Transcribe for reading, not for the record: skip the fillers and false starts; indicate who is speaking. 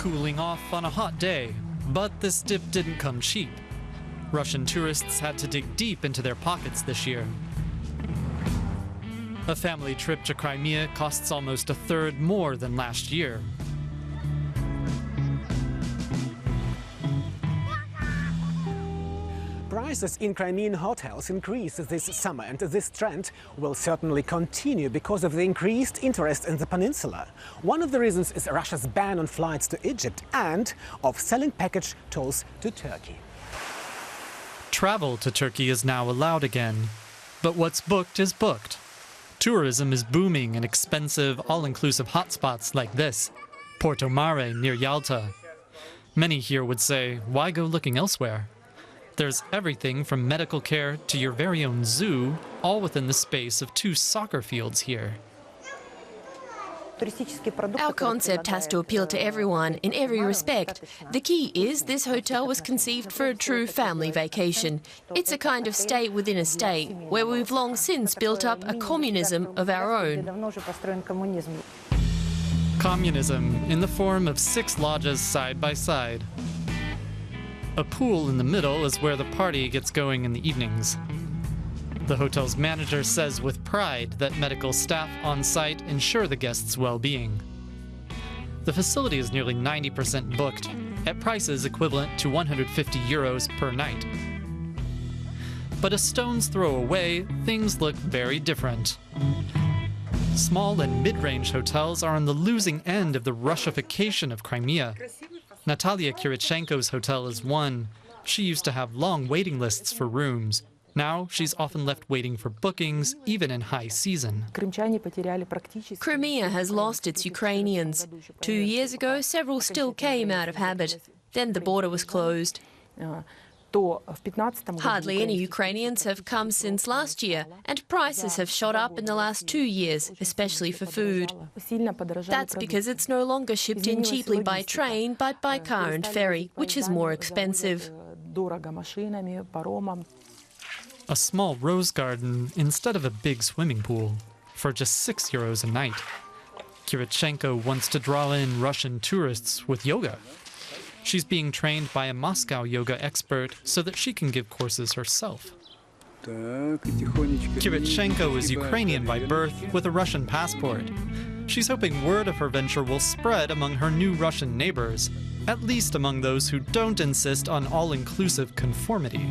Speaker 1: cooling off on a hot day, but this dip didn't come cheap. Russian tourists had to dig deep into their pockets this year. A family trip to Crimea costs almost a third more than last year.
Speaker 2: Prices in Crimean hotels increased this summer, and this trend will certainly continue because of the increased interest in the peninsula. One of the reasons is Russia's ban on flights to Egypt and of selling package tours to Turkey.
Speaker 1: Travel to Turkey is now allowed again, but what's booked is booked. Tourism is booming in expensive, all-inclusive hotspots like this, Porto Mare near Yalta. Many here would say, why go looking elsewhere? There's everything from medical care to your very own zoo, all within the space of 2 soccer fields here.
Speaker 3: Our concept has to appeal to everyone in every respect. The key is this hotel was conceived for a true family vacation. It's a kind of state within a state, where we've long since built up a communism of our own.
Speaker 1: Communism in the form of 6 lodges side by side. A pool in the middle is where the party gets going in the evenings. The hotel's manager says with pride that medical staff on site ensure the guests' well-being. The facility is nearly 90% booked, at prices equivalent to 150 euros per night. But a stone's throw away, things look very different. Small and mid-range hotels are on the losing end of the Russification of Crimea. Natalia Kirichenko's hotel is one. She used to have long waiting lists for rooms. Now she's often left waiting for bookings, even in high season.
Speaker 3: Crimea has lost its Ukrainians. 2 years ago, several still came out of habit. Then the border was closed. Hardly any Ukrainians have come since last year, and prices have shot up in the last 2 years, especially for food. That's because it's no longer shipped in cheaply by train, but by car and ferry, which is more expensive.
Speaker 1: A small rose garden instead of a big swimming pool, for just 6 euros a night. Kirichenko wants to draw in Russian tourists with yoga. She's being trained by a Moscow yoga expert so that she can give courses herself. Kirichenko is Ukrainian by birth with a Russian passport. She's hoping word of her venture will spread among her new Russian neighbors, at least among those who don't insist on all-inclusive conformity.